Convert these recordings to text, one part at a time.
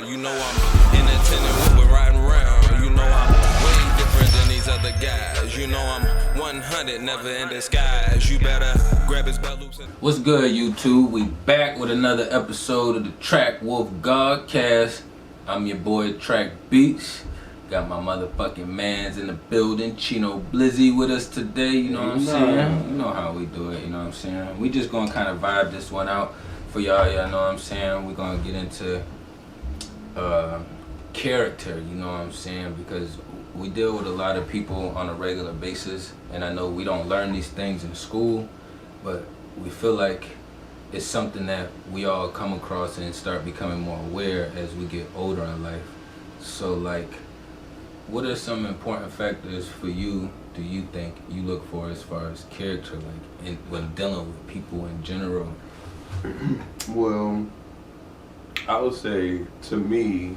You know I'm in attendance when we're riding around. You know I'm way different than these other guys. You know I'm 100, never in disguise. You better grab his belt loops. What's good, YouTube? We back with another episode of the TrakWolf GodCast. I'm your boy TrakBeatz. Got my motherfucking mans in the building, Cheno Bliss with us today, you know what I'm saying? You know how we do it, you know what I'm saying? We just gonna kind of vibe this one out for y'all know what I'm saying? We're gonna get into character, you know what I'm saying? Because we deal with a lot of people on a regular basis, and I know we don't learn these things in school, but we feel like it's something that we all come across and start becoming more aware as we get older in life. So like, what are some important factors for you, do you think you look for as far as character, like when dealing with people in general? Well, I would say to me,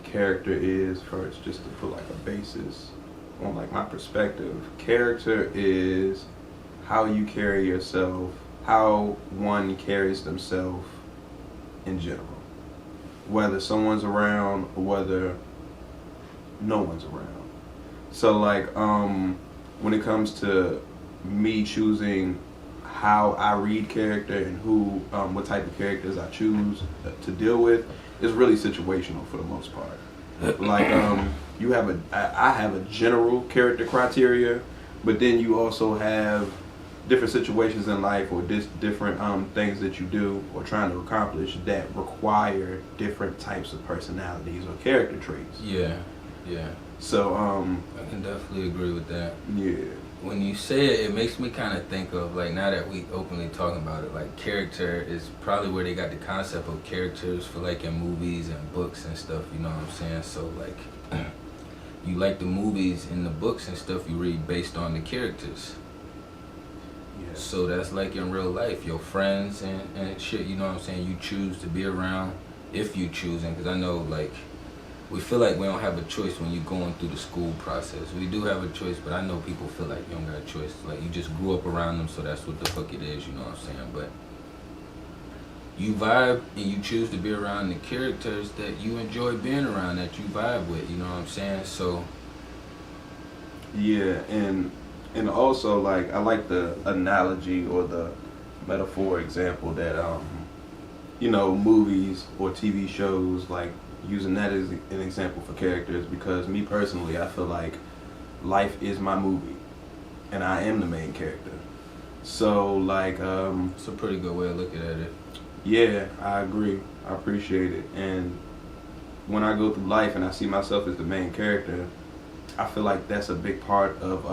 character is first, just to put like a basis on like my perspective. Character is how you carry yourself, how one carries themselves in general. Whether someone's around or whether no one's around. So like when it comes to me choosing how I read character and what type of characters I choose to deal with, is really situational for the most part. Like I have a general character criteria, but then you also have different situations in life or different things that you do or trying to accomplish that require different types of personalities or character traits. Yeah. So I can definitely agree with that. Yeah. When you say it, it makes me kind of think of, like, now that we openly talking about it, like character is probably where they got the concept of characters for like in movies and books and stuff, you know what I'm saying? So like you like the movies and the books and stuff you read based on the characters. Yeah. So that's like in real life, your friends and shit, you know what I'm saying? You choose to be around if you choosing, because I know like we feel like we don't have a choice when you're going through the school process. We do have a choice, but I know people feel like you don't got a choice. Like you just grew up around them, so that's what the fuck it is, you know what I'm saying? But you vibe and you choose to be around the characters that you enjoy being around, that you vibe with, you know what I'm saying? So yeah, and also like I like the analogy or the metaphor example that movies or TV shows, like using that as an example for characters, because me personally, I feel like life is my movie and I am the main character. So like it's a pretty good way of looking at it. Yeah, I agree. I appreciate it. And when I go through life and I see myself as the main character, I feel like that's a big part of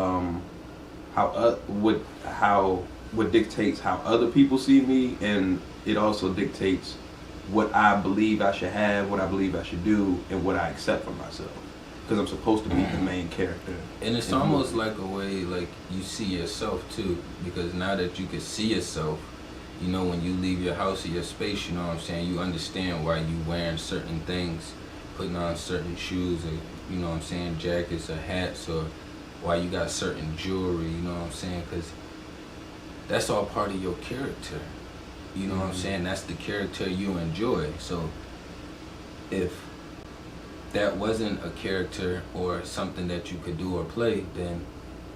what dictates how other people see me, and it also dictates what I believe I should have, what I believe I should do, and what I accept for myself. Because I'm supposed to be the main character. And it's almost like a way, like, you see yourself too. Because now that you can see yourself, you know, when you leave your house or your space, you know what I'm saying, you understand why you wearing certain things, putting on certain shoes, or, you know what I'm saying, jackets or hats, or why you got certain jewelry, you know what I'm saying? Because that's all part of your character. You know what I'm saying? That's the character you enjoy. So if that wasn't a character or something that you could do or play, then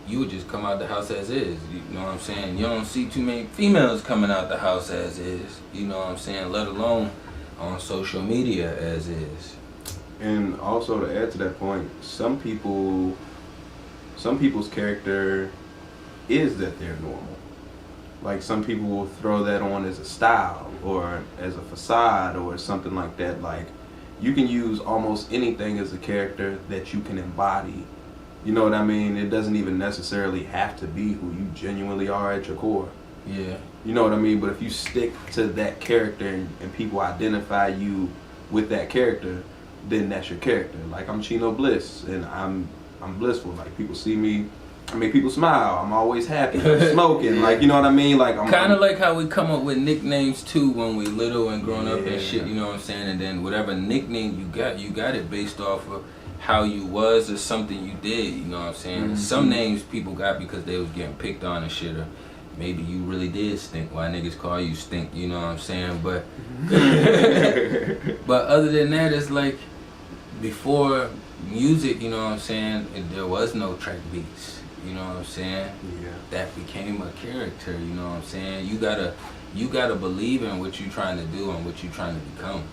you would just come out the house as is. You know what I'm saying? You don't see too many females coming out the house as is. You know what I'm saying? Let alone on social media as is. And also to add to that point, some people's character is that they're normal. Like some people will throw that on as a style or as a facade or something like that. Like you can use almost anything as a character that you can embody. You know what I mean? It doesn't even necessarily have to be who you genuinely are at your core. Yeah. You know what I mean? But if you stick to that character and people identify you with that character, then that's your character. Like I'm Cheno Bliss and I'm blissful. Like people see me, I make people smile. I'm always happy. I'm smoking. Like, you know what I mean? Like I'm kind of like how we come up with nicknames too when we little and growing up and shit, you know what I'm saying? And then whatever nickname you got it based off of how you was or something you did, you know what I'm saying? Mm-hmm. Some names people got because they was getting picked on and shit, or maybe you really did stink. Why niggas call you stink, you know what I'm saying? But but other than that, it's like before music, you know what I'm saying, there was no Trakbeatz, you know what I'm saying? Yeah. That became a character, you know what I'm saying? You gotta believe in what you're trying to do and what you're trying to become.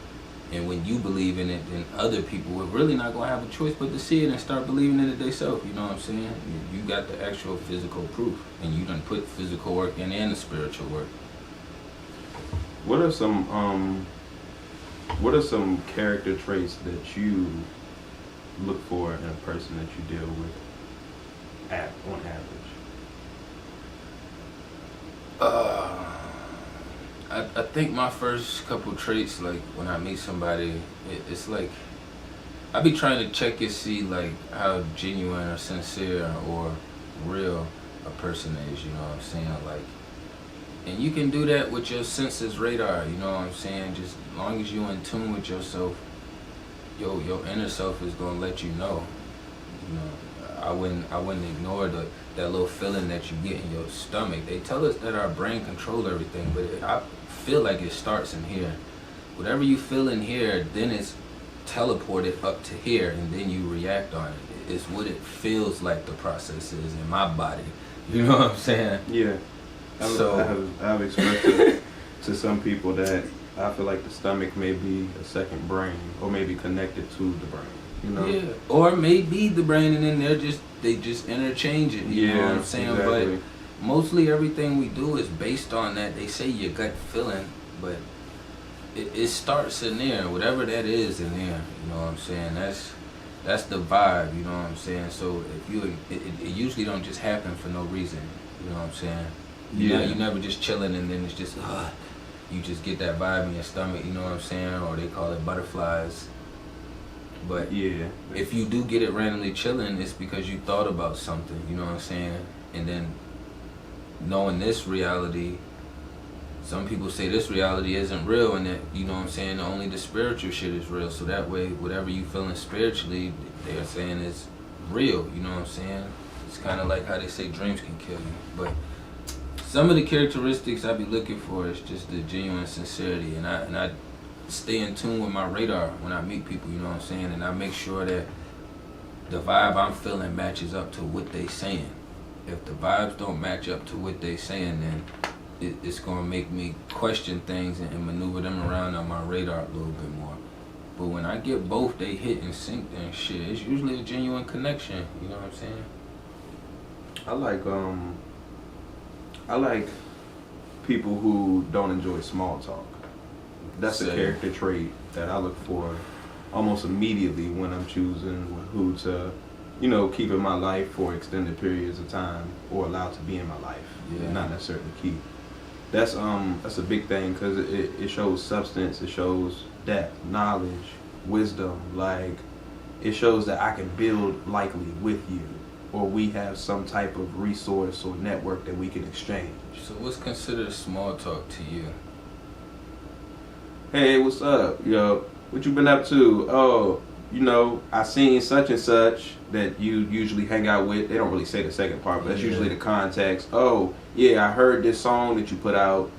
And when you believe in it, then other people are really not gonna have a choice but to see it and start believing in it themselves, you know what I'm saying? You got the actual physical proof, and you done put physical work in and the spiritual work. What are some character traits that you look for in a person that you deal with on average? I think my first couple traits, like when I meet somebody, it's like I be trying to check and see like how genuine or sincere or real a person is, you know what I'm saying? Like, and you can do that with your senses radar, you know what I'm saying? Just as long as you're in tune with yourself, your inner self is gonna let you know. You know, I wouldn't ignore that little feeling that you get in your stomach. They tell us that our brain controls everything, but I feel like it starts in here. Whatever you feel in here, then it's teleported up to here, and then you react on it. It's what it feels like the process is in my body. You know what I'm saying? Yeah. I've expressed it to some people that I feel like the stomach may be a second brain, or maybe connected to the brain. You know? Yeah. Or maybe the brain, and then they just interchange it. You know what I'm saying? Exactly. But mostly everything we do is based on that. They say your gut feeling, but it starts in there. Whatever that is in there. You know what I'm saying? That's the vibe. You know what I'm saying? So if it usually don't just happen for no reason. You know what I'm saying? You never just chilling and then it's just you just get that vibe in your stomach, you know what I'm saying? Or they call it butterflies. But yeah, if you do get it randomly chilling, it's because you thought about something, you know what I'm saying? And then knowing this reality, some people say this reality isn't real, and that, you know what I'm saying, only the spiritual shit is real. So that way, whatever you feeling spiritually, they're saying is real, you know what I'm saying? It's kind of like how they say dreams can kill you. But some of the characteristics I be looking for is just the genuine sincerity, and I stay in tune with my radar when I meet people, you know what I'm saying? And I make sure that the vibe I'm feeling matches up to what they saying. If the vibes don't match up to what they saying, then it's gonna make me question things and maneuver them around on my radar a little bit more. But when I get both, they hit and sync and shit, it's usually a genuine connection, you know what I'm saying? I like people who don't enjoy small talk. That's a character trait that I look for almost immediately when I'm choosing who to, you know, keep in my life for extended periods of time or allow to be in my life. Yeah. Not necessarily keep. That's a big thing because it shows substance, it shows depth, knowledge, wisdom. Like, it shows that I can build likely with you, or we have some type of resource or network that we can exchange. So what's considered small talk to you? Hey, what's up? Yo, what you been up to? Oh, you know, I seen such and such that you usually hang out with. They don't really say the second part, but that's usually the context. Oh, yeah, I heard this song that you put out.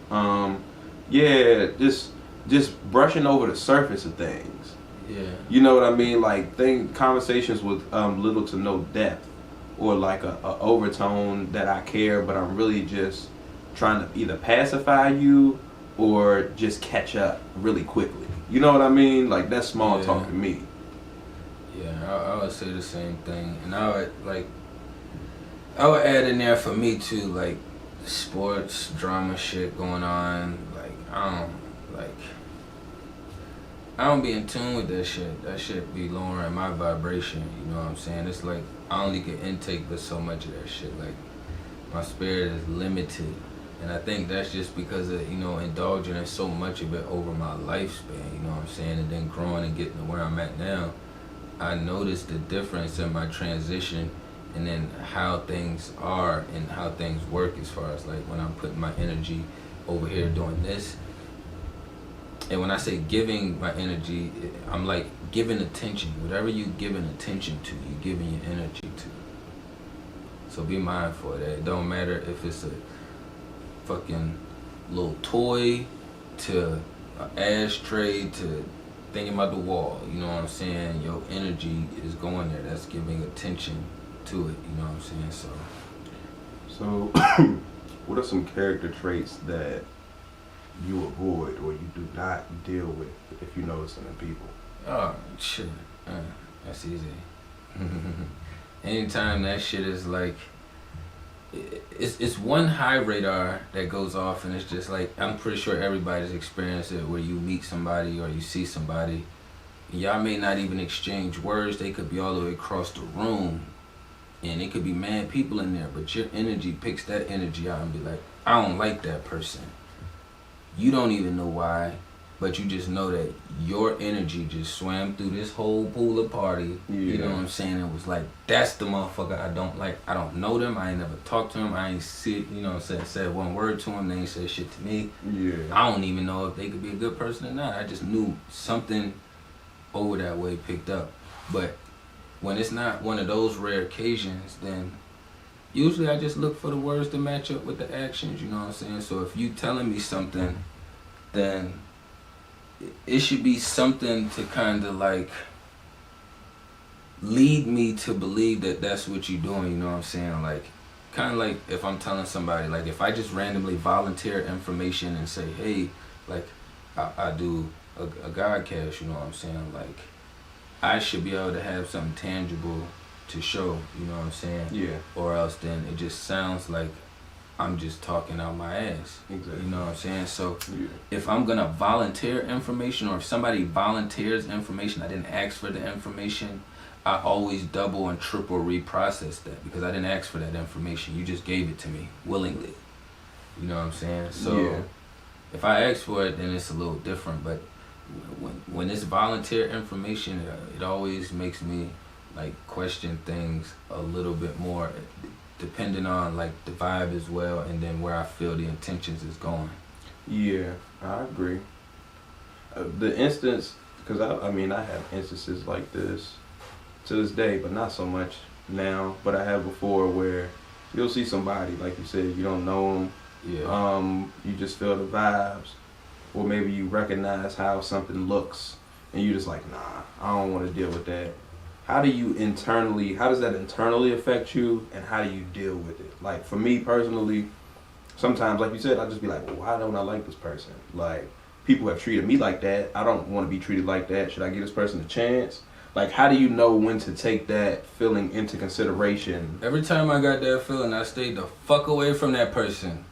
Yeah, just brushing over the surface of things. Yeah. You know what I mean? Like conversations with little to no depth, or like a overtone that I care, but I'm really just trying to either pacify you or just catch up really quickly. You know what I mean? Like, that's small talk to me. Yeah, I would say the same thing, and I would add in there for me too, like sports, drama shit going on. Like I don't be in tune with that shit. That shit be lowering my vibration. You know what I'm saying? It's like I only can intake but so much of that shit. Like my spirit is limited. And I think that's just because of, you know, indulging in so much of it over my lifespan, you know what I'm saying? And then growing and getting to where I'm at now, I noticed the difference in my transition and then how things are and how things work, as far as like when I'm putting my energy over here doing this. And when I say giving my energy, I'm like giving attention. Whatever you're giving attention to, you're giving your energy to. So be mindful of that. It don't matter if it's a fucking little toy to an ashtray to thinking about the wall. You know what I'm saying? Your energy is going there. That's giving attention to it. You know what I'm saying? So, what are some character traits that you avoid or you do not deal with if you notice them in people? Oh, shit. That's easy. Anytime that shit is like, it's one high radar that goes off, and it's just like, I'm pretty sure everybody's experienced it, where you meet somebody or you see somebody, and y'all may not even exchange words. They could be all the way across the room, and it could be mad people in there, but your energy picks that energy out and be like, I don't like that person. You don't even know why, but you just know that your energy just swam through this whole pool of party. Yeah. You know what I'm saying? It was like, that's the motherfucker I don't like. I don't know them. I ain't never talked to them. I ain't said one word to them. They ain't said shit to me. Yeah. I don't even know if they could be a good person or not. I just knew something over that way picked up. But when it's not one of those rare occasions, then usually I just look for the words to match up with the actions. You know what I'm saying? So if you telling me something, then it should be something to kind of like lead me to believe that that's what you're doing. You know what I'm saying? Like, kind of like if I'm telling somebody, like if I just randomly volunteer information and say, hey, like I do a GodCast, you know what I'm saying? Like, I should be able to have something tangible to show, you know what I'm saying? Yeah. Or else then it just sounds like I'm just talking out my ass. Exactly. You know what I'm saying? So yeah. If I'm gonna volunteer information, or if somebody volunteers information, I didn't ask for the information, I always double and triple reprocess that, because I didn't ask for that information. You just gave it to me willingly. You know what I'm saying? So yeah. If I ask for it, then it's a little different. But when it's volunteer information, it always makes me like question things a little bit more, depending on like the vibe as well, and then where I feel the intentions is going. Yeah, I agree. The instance, because I mean I have instances like this to this day, but not so much now, but I have before, where you'll see somebody, like you said, you don't know them. Yeah. You just feel the vibes, or maybe you recognize how something looks, and you're just like, nah, I don't want to deal with that. How does that internally affect you, and how do you deal with it? Like, for me personally, sometimes, like you said, I just be like, well, why don't I like this person? Like, people have treated me like that. I don't want to be treated like that. Should I give this person a chance? Like, how do you know when to take that feeling into consideration? Every time I got that feeling, I stayed the fuck away from that person.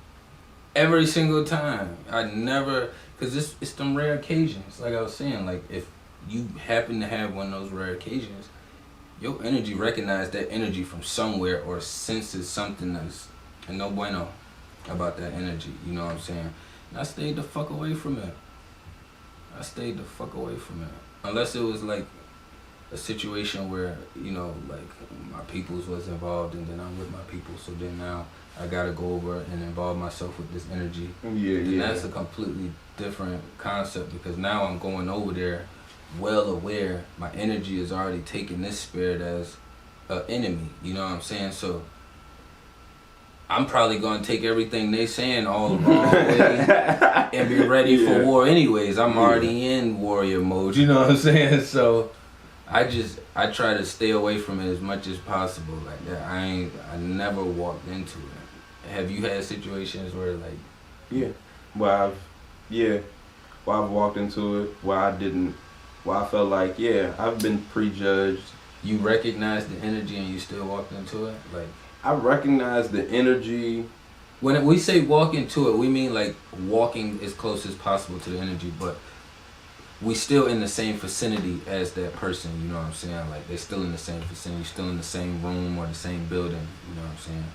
Every single time. I never, because it's them rare occasions. Like I was saying, like, if you happen to have one of those rare occasions, your energy recognize that energy from somewhere, or senses something that's no bueno about that energy. You know what I'm saying? And I stayed the fuck away from it. Unless it was like a situation where, you know, like my peoples was involved, and then I'm with my people, so then now I gotta go over and involve myself with this energy. Yeah. That's a completely different concept, because now I'm going over there well aware my energy is already taking this spirit as an enemy. You know what I'm saying? So I'm probably gonna take everything they saying all the wrong way and be ready for war anyways. I'm already in warrior mode, you know what I'm saying? So I try to stay away from it as much as possible. Like that, I never walked into it. Have you had situations where like I've walked into it where I felt like, I've been prejudged. You recognize the energy and you still walked into it? Like, I recognize the energy. When we say walk into it, we mean like walking as close as possible to the energy, but we still in the same vicinity as that person, you know what I'm saying? Like, they're still in the same vicinity, still in the same room or the same building, you know what I'm saying?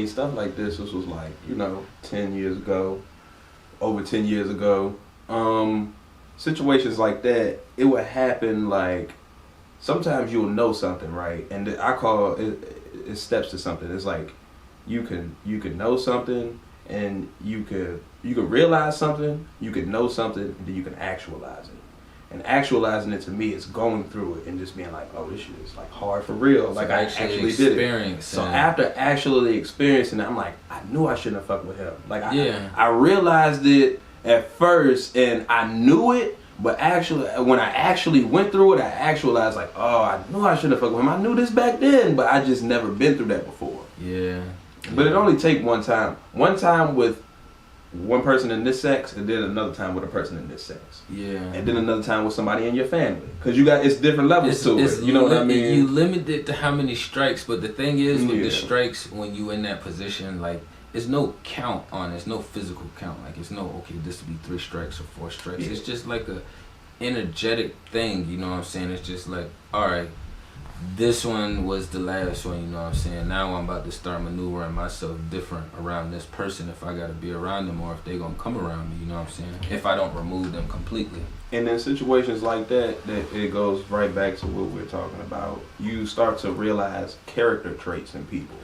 Stuff like this was like, 10 years ago, over 10 years ago. Situations like that, it would happen like, sometimes you'll know something, right? And I call it steps to something. It's like, you can know something, and you could realize something, you could know something, and then you can actualize it. And actualizing it to me is going through it and just being like, oh, this shit is like hard for real. So like I actually did it. So after actually experiencing it, I'm like, I knew I shouldn't have fucked with him. Like I realized it at first and I knew it, but actually when I actually went through it, I actualized like, oh, I knew I shouldn't have fucked with him. I knew this back then, but I just never been through that before. Yeah. But it only take one time. One time with one person in this sex, and then another time with a person in this sex. Yeah. And then another time with somebody in your family. Because it's different levels to it. You know what I mean? You limit it to how many strikes, but the thing is with the strikes, when you in that position, like, there's no count on it. It's no physical count. Like, it's no, okay, this would be 3 strikes or 4 strikes. Yeah. It's just like a energetic thing, you know what I'm saying? It's just like, all right, this one was the last one, you know what I'm saying? Now I'm about to start maneuvering myself different around this person if I got to be around them or if they're going to come around me, you know what I'm saying? If I don't remove them completely. And in situations like that it goes right back to what we're talking about. You start to realize character traits in people.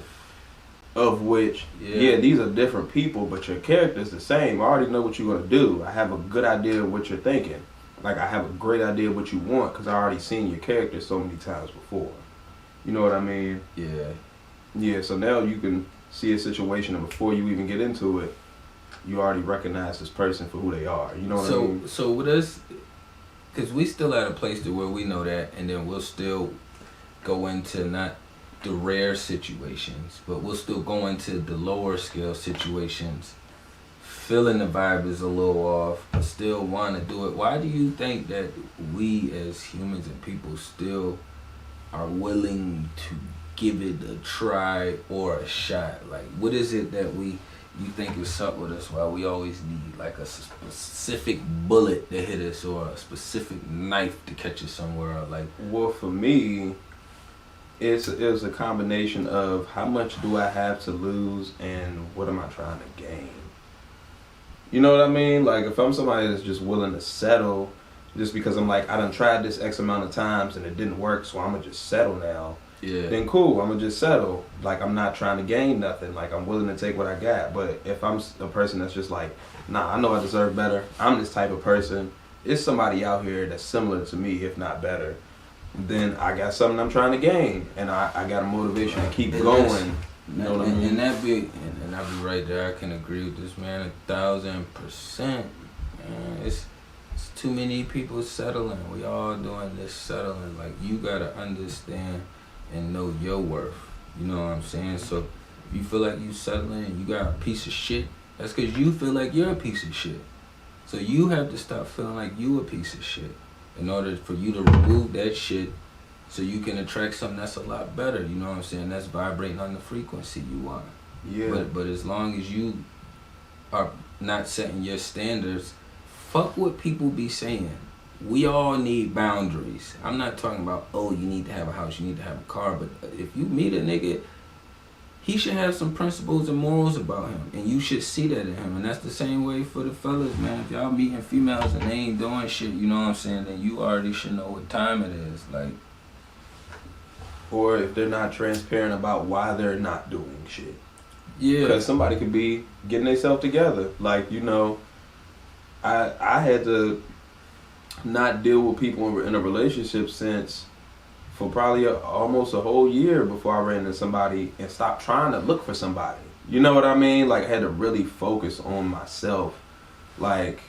Of which, these are different people, but your character's the same. I already know what you're going to do. I have a good idea of what you're thinking. Like, I have a great idea of what you want because I already seen your character so many times before. You know what I mean? Yeah. Yeah, so now you can see a situation and before you even get into it, you already recognize this person for who they are. You know what I mean? So with us, because we still at a place to where we know that, and then we'll still go into not the rare situations, but we'll still go into the lower scale situations, feeling the vibe is a little off, but still want to do it. Why do you think that we as humans and people still are willing to give it a try or a shot? Like, what is it that you think is up with us why we always need like a specific bullet to hit us or a specific knife to catch us somewhere? Like, well, for me, it's a combination of how much do I have to lose and what am I trying to gain? You know what I mean? Like, if I'm somebody that's just willing to settle just because I'm like, I done tried this X amount of times and it didn't work, so I'm going to just settle now. Yeah. Then cool, I'm going to just settle. Like, I'm not trying to gain nothing. Like, I'm willing to take what I got. But if I'm a person that's just like, nah, I know I deserve better. I'm this type of person. It's somebody out here that's similar to me, if not better. Then I got something I'm trying to gain. And I got a motivation to keep going. You know what I mean? And I'll be right there. I can agree with this man 1,000%. Man, it's too many people settling. We all doing this settling. Like, you gotta understand and know your worth. You know what I'm saying? So if you feel like you settling and you got a piece of shit, that's because you feel like you're a piece of shit. So you have to stop feeling like you a piece of shit in order for you to remove that shit so you can attract something that's a lot better, you know what I'm saying? That's vibrating on the frequency you want. Yeah. But as long as you are not setting your standards, fuck what people be saying. We all need boundaries. I'm not talking about, oh, you need to have a house, you need to have a car, but if you meet a nigga, he should have some principles and morals about him, and you should see that in him. And that's the same way for the fellas, man. If y'all meeting females and they ain't doing shit, you know what I'm saying, then you already should know what time it is. Like, or if they're not transparent about why they're not doing shit. Yeah. Because somebody could be getting themselves together. Like, you know, I had to not deal with people in a relationship for probably almost a whole year before I ran into somebody and stopped trying to look for somebody. You know what I mean? Like, I had to really focus on myself. Like,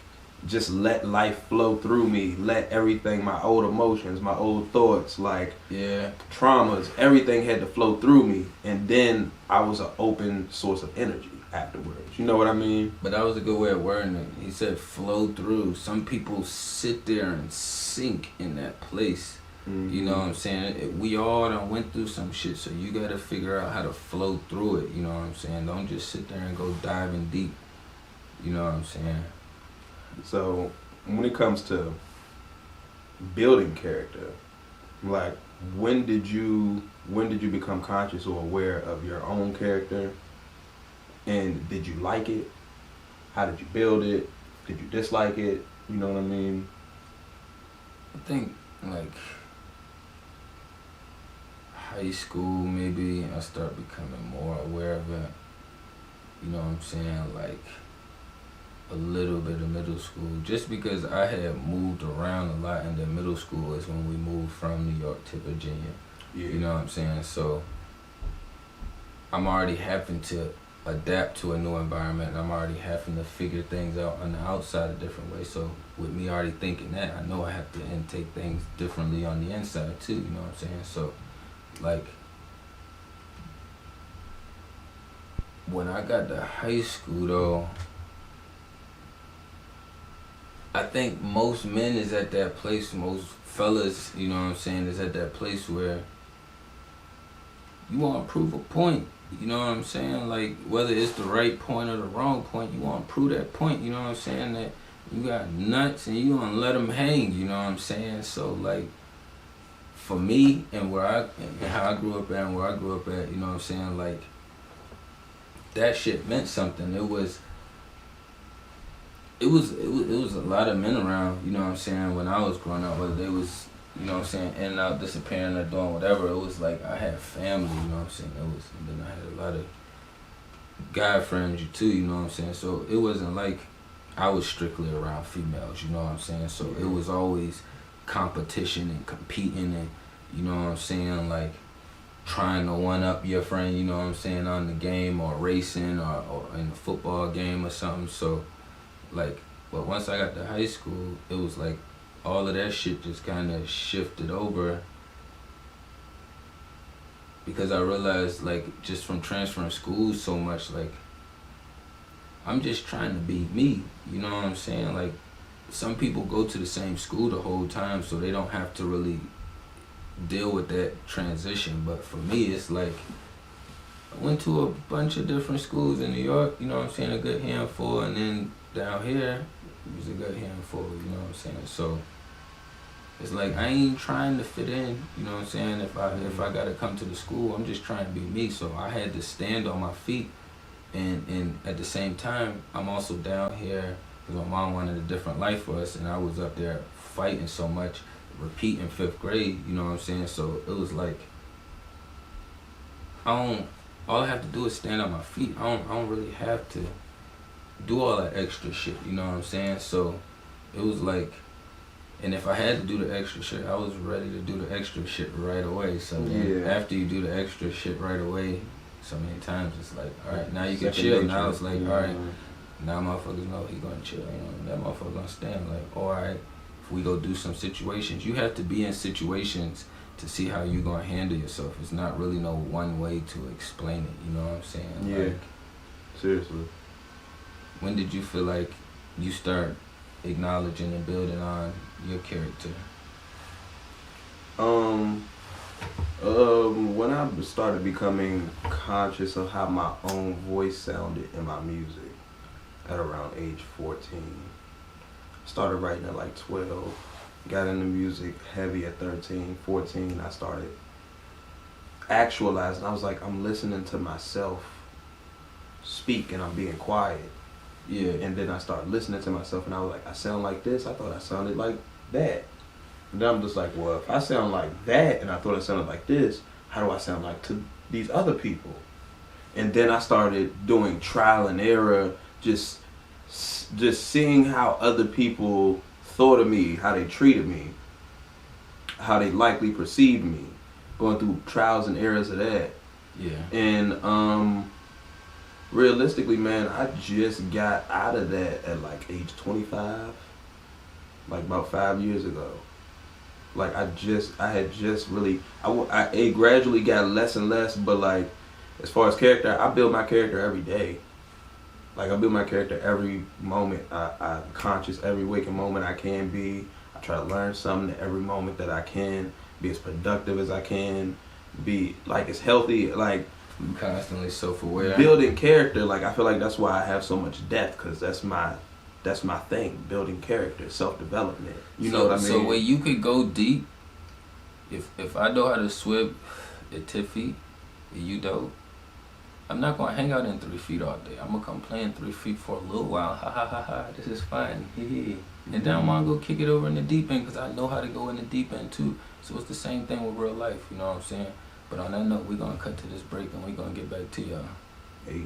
just let life flow through me. Let everything, my old emotions, my old thoughts, like traumas, everything had to flow through me. And then I was an open source of energy afterwards. You know what I mean? But that was a good way of wording it. He said flow through. Some people sit there and sink in that place. Mm-hmm. You know what I'm saying? We all done went through some shit, so you gotta figure out how to flow through it. You know what I'm saying? Don't just sit there and go diving deep. You know what I'm saying? So when it comes to building character, like, when did you become conscious or aware of your own character? And did you like it? How did you build it? Did you dislike it? You know what I mean? I think, like, high school, maybe I start becoming more aware of it. You know what I'm saying? Like, a little bit of middle school, just because I had moved around a lot, and then middle school is when we moved from New York to Virginia. Yeah. You know what I'm saying? So I'm already having to adapt to a new environment, and I'm already having to figure things out on the outside a different way. So with me already thinking that, I know I have to intake things differently on the inside too, you know what I'm saying? So like when I got to high school though, I think most men is at that place, most fellas, you know what I'm saying, is at that place where you want to prove a point, you know what I'm saying? Like, whether it's the right point or the wrong point, you want to prove that point, you know what I'm saying? That you got nuts and you want to let them hang, you know what I'm saying? So, like, for me and how I grew up at and where I grew up at, you know what I'm saying? Like, that shit meant something. It was a lot of men around, you know what I'm saying, when I was growing up, whether they was, you know what I'm saying, in and out, disappearing or doing whatever. It was like I had family, you know what I'm saying. And then I had a lot of guy friends too, you know what I'm saying. So it wasn't like I was strictly around females, you know what I'm saying. So it was always competition and competing and, you know what I'm saying, like trying to one up your friend, you know what I'm saying, on the game or racing or in a football game or something. So like, but once I got to high school, it was like all of that shit just kind of shifted over, because I realized, like, just from transferring schools so much, like, I'm just trying to be me, you know what I'm saying? Like, some people go to the same school the whole time, so they don't have to really deal with that transition. But for me, it's like, I went to a bunch of different schools in New York, you know what I'm saying, a good handful, and then down here, it was a good handful, you know what I'm saying? So it's like I ain't trying to fit in, you know what I'm saying? If I gotta come to the school, I'm just trying to be me. So I had to stand on my feet, and at the same time, I'm also down here because my mom wanted a different life for us, and I was up there fighting so much, repeating 5th grade, you know what I'm saying? So it was like all I have to do is stand on my feet. I don't really have to do all that extra shit, you know what I'm saying? So it was like, and if I had to do the extra shit, I was ready to do the extra shit right away. So then after you do the extra shit right away, so many times it's like, all right, now you can chill. Now it's like, all right, now motherfuckers know he gonna chill. You know, that motherfucker gonna stand. Like, all right, if we go do some situations, you have to be in situations to see how you gonna handle yourself. It's not really no one way to explain it. You know what I'm saying? Yeah. Like, Seriously. when did you feel like you start acknowledging and building on your character? When I started becoming conscious of how my own voice sounded in my music at around age 14. Started writing at like 12. Got into music heavy at 13, 14. I started actualizing. I was like, I'm listening to myself speak and I'm being quiet. Yeah. And then I started listening to myself and I was like, I sound like this. I thought I sounded like that. And then I'm just like, well, if I sound like that and I thought I sounded like this, how do I sound like to these other people? And then I started doing trial and error, just seeing how other people thought of me, how they treated me, how they likely perceived me, going through trials and errors of that. Yeah. And realistically, man, I just got out of that at like age 25, like about 5 years ago. Like it gradually got less and less, but like as far as character, I build my character every day. Like I build my character every moment. I'm conscious every waking moment I can be. I try to learn something every moment that I can, be as productive as I can, be like as healthy, like I'm constantly self-aware. Building character, like I feel like that's why I have so much depth, because that's my thing, building character, self-development. You know what I mean? So where you could go deep, if I know how to swim at 10 feet, and you don't, I'm not going to hang out in 3 feet all day. I'm going to come play in 3 feet for a little while. Ha ha ha ha, this is fun. And then I'm going to go kick it over in the deep end because I know how to go in the deep end too. So it's the same thing with real life, you know what I'm saying? But on that note, we're going to cut to this break and we're going to get back to y'all. Hey.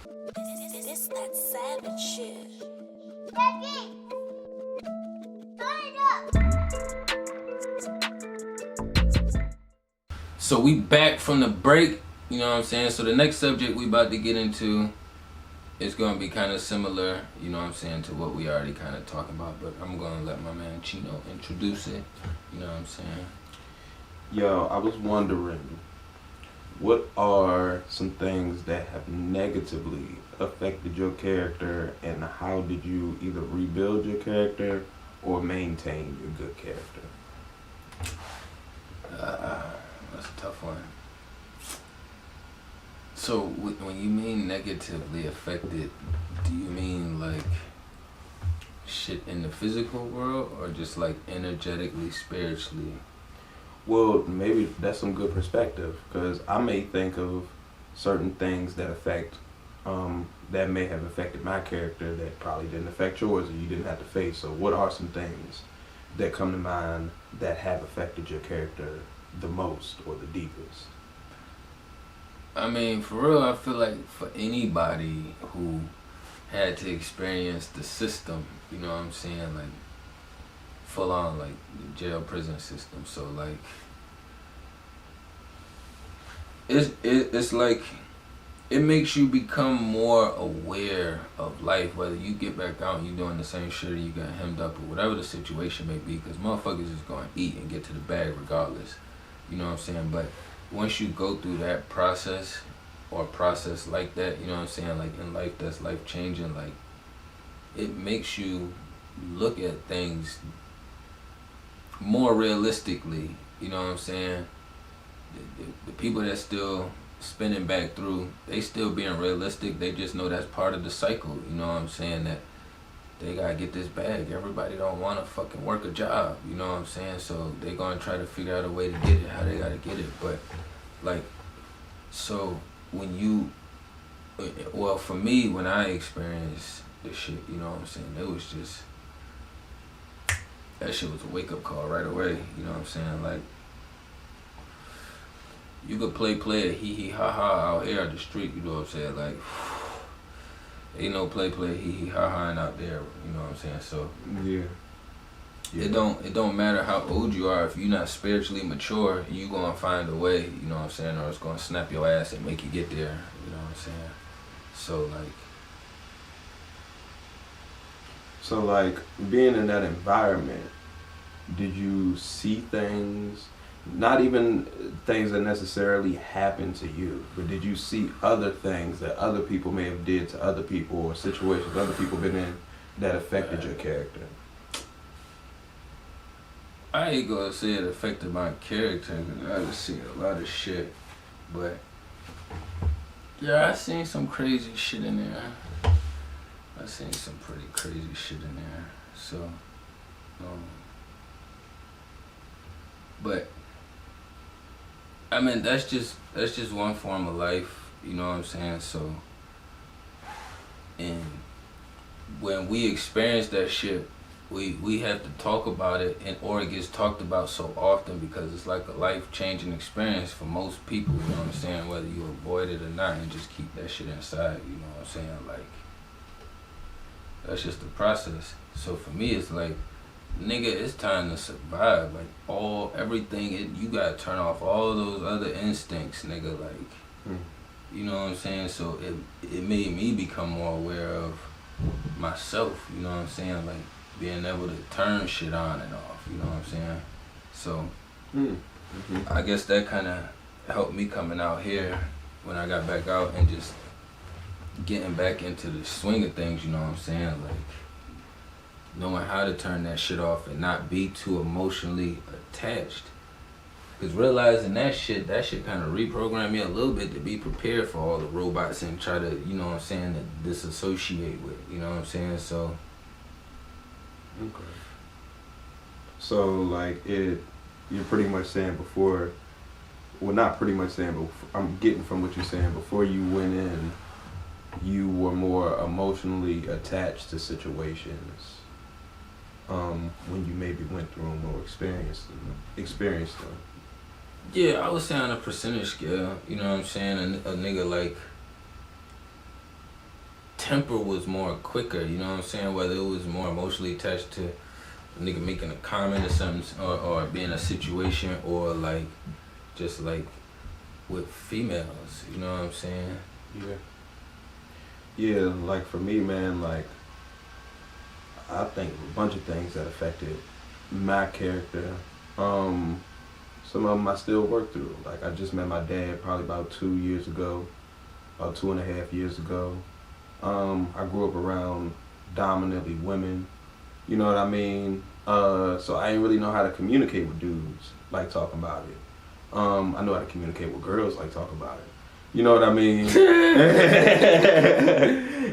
It's that savage shit. So we back from the break, you know what I'm saying? So the next subject we about to get into is going to be kind of similar, you know what I'm saying, to what we already kind of talking about, but I'm going to let my man Cheno introduce it, you know what I'm saying? Yo, I was wondering, what are some things that have negatively affected your character, and how did you either rebuild your character or maintain your good character? That's a tough one. So when you mean negatively affected, do you mean like shit in the physical world, or just like energetically, spiritually? Well, maybe that's some good perspective, because I may think of certain things that that may have affected my character that probably didn't affect yours, or you didn't have to face. So what are some things that come to mind that have affected your character the most or the deepest? I mean, for real, I feel like for anybody who had to experience the system, you know what I'm saying, like full on like the jail prison system. So like it's like it makes you become more aware of life, whether you get back out and you doing the same shit, or you got hemmed up, or whatever the situation may be, because motherfuckers is going to eat and get to the bag regardless, you know what I'm saying? But once you go through that process, or process like that, you know what I'm saying, like in life that's life changing, like it makes you look at things more realistically, you know what I'm saying? The people that still spinning back through, they still being realistic, they just know that's part of the cycle, you know what I'm saying, that they gotta get this bag. Everybody don't wanna fucking work a job, you know what I'm saying? So they gonna try to figure out a way to get it, how they gotta get it. But like, so when you, well, for me, when I experienced this shit, you know what I'm saying, it was just, that shit was a wake up call right away, you know what I'm saying? Like, you could play hee hee ha ha out here at the street, you know what I'm saying? Like, ain't no play hee hee ha ha out there, you know what I'm saying? So yeah. It don't matter how old you are, if you're not spiritually mature, you gonna find a way, you know what I'm saying, or it's gonna snap your ass and make you get there, you know what I'm saying? So like being in that environment, did you see things, not even things that necessarily happened to you, but did you see other things that other people may have did to other people, or situations other people been in that affected your character? I ain't gonna say it affected my character, because I just seen a lot of shit, but yeah, I seen some crazy shit in there. I seen some pretty crazy shit in there. So, but I mean, that's just one form of life, you know what I'm saying? So, and when we experience that shit, we have to talk about it, or it gets talked about so often, because it's like a life-changing experience for most people, you know what I'm saying? Whether you avoid it or not, and just keep that shit inside, you know what I'm saying? Like, that's just the process. So for me, it's like, nigga, it's time to survive. Like, everything, you gotta turn off all those other instincts, nigga, like, you know what I'm saying? So it made me become more aware of myself, you know what I'm saying? Like, being able to turn shit on and off, you know what I'm saying? So, I guess that kind of helped me coming out here when I got back out, and just getting back into the swing of things, you know what I'm saying? Like, knowing how to turn that shit off and not be too emotionally attached. Because realizing that shit kind of reprogrammed me a little bit to be prepared for all the robots and try to, you know what I'm saying, to disassociate with, you know what I'm saying? So, okay. So, like, you're pretty much saying before, well, not pretty much saying, but I'm getting from what you're saying, before you went in, you were more emotionally attached to situations when you maybe went through them or experienced them. Yeah, I would say on a percentage scale, you know what I'm saying? A nigga like temper was more quicker, you know what I'm saying? Whether it was more emotionally attached to a nigga making a comment or something, or being a situation, or like just like with females, you know what I'm saying? Yeah, like for me, man, like I think a bunch of things that affected my character. Some of them I still work through. Like I just met my dad probably about 2 years ago, about 2.5 years ago. I grew up around dominantly women, you know what I mean? So I didn't really know how to communicate with dudes, like talking about it. I know how to communicate with girls, like talk about it. You know what I mean?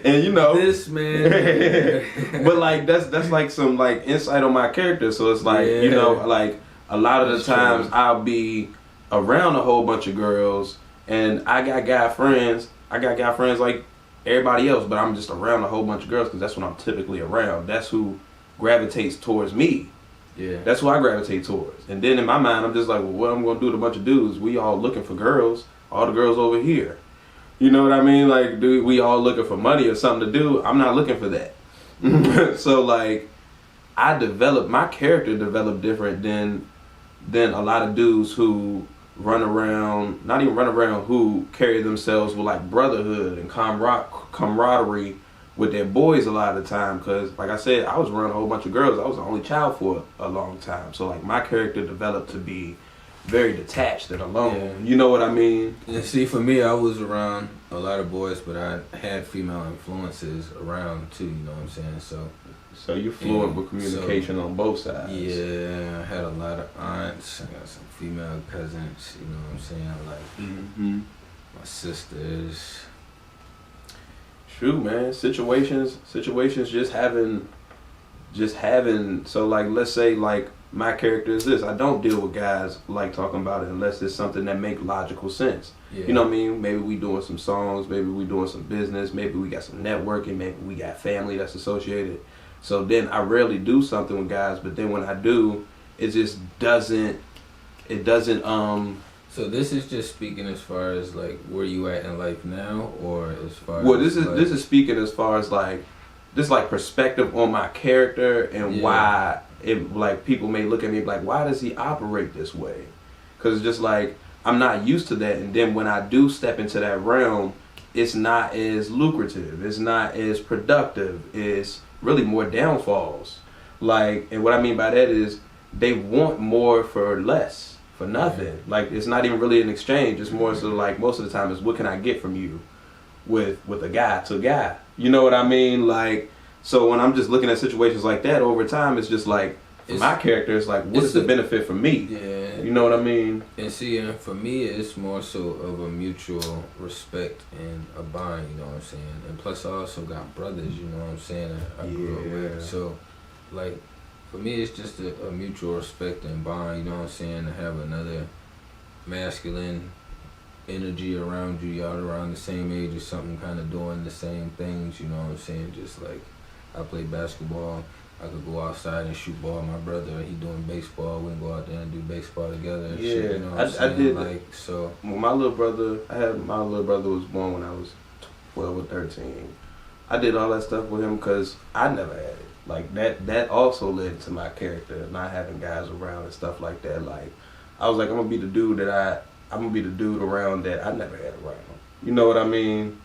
And you know this man. But like that's like some like insight on my character. So it's like, you know, like a lot of the times I'll be around a whole bunch of girls and I got guy friends like everybody else, but I'm just around a whole bunch of girls because that's what I'm typically around. That's who gravitates towards me. Yeah. That's who I gravitate towards. And then in my mind, I'm just like, well, what I'm going to do with a bunch of dudes? We all looking for girls. All the girls over here. You know what I mean? Like, dude, we all looking for money or something to do. I'm not looking for that. So, like, my character developed different than a lot of dudes who not even run around, who carry themselves with, like, brotherhood and camaraderie with their boys a lot of the time. Because, like I said, I was around a whole bunch of girls. I was the only child for a long time. So, like, my character developed to be very detached and alone. Yeah. You know what I mean? And see, for me, I was around a lot of boys, but I had female influences around too, you know what I'm saying? So you're fluent with communication on both sides. Yeah, I had a lot of aunts, I got some female cousins, you know what I'm saying? Like, my sisters. True, man. Situations just having, so like, let's say like, my character is this. I don't deal with guys like talking about it unless it's something that make logical sense. Yeah. You know what I mean? Maybe we doing some songs, maybe we doing some business, maybe we got some networking, maybe we got family that's associated. So then I rarely do something with guys, but then when I do, it just doesn't. So this is just speaking as far as like where you at in life now, or as far well, as this is speaking as far as like this like perspective on my character and why. It, like, people may look at me like, why does he operate this way? Because it's just like, I'm not used to that. And then when I do step into that realm, it's not as lucrative. It's not as productive. It's really more downfalls. Like, and what I mean by that is they want more for less, for nothing. Like, it's not even really an exchange. It's more so like, most of the time, is what can I get from you with a guy to guy? You know what I mean? Like, so when I'm just looking at situations like that over time, it's just like, for my character, it's like, what is the benefit for me? Yeah. You know what I mean? And see, for me, it's more so of a mutual respect and a bond, you know what I'm saying? And plus, I also got brothers, you know what I'm saying, that I grew up with. So, like, for me, it's just a mutual respect and bond, you know what I'm saying, to have another masculine energy around you, y'all around the same age or something, kind of doing the same things, you know what I'm saying? Just like, I play basketball, I could go outside and shoot ball. My brother, he doing baseball, we can go out there and do baseball together and shit, you know what I'm saying? I did, like, so. Well, my little brother was born when I was 12 or 13. I did all that stuff with him because I never had it. Like, that also led to my character, not having guys around and stuff like that. Like, I was like, I'm gonna be the dude around that I never had around. You know what I mean?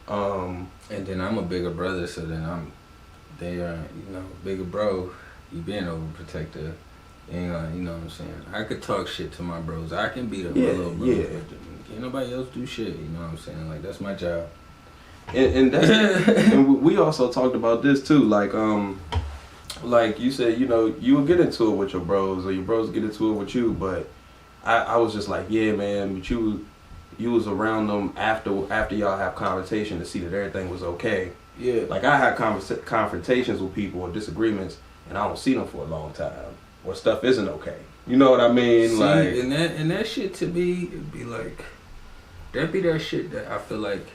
And then I'm a bigger brother, so then they are, you know, bigger bro, you being overprotective. And, you know what I'm saying? I could talk shit to my bros. I can be the little bro. Yeah. Can't nobody else do shit, you know what I'm saying? Like, that's my job. And that's and we also talked about this too, like you said, you know, you would get into it with your bros or your bros get into it with you, but I was just like, yeah, man, but you was around them after y'all have conversation to see that everything was okay. Yeah. Like, I had confrontations with people or disagreements, and I don't see them for a long time, or stuff isn't okay. You know what I mean? See, like, and that shit to me, it'd be like, that'd be that shit that I feel like,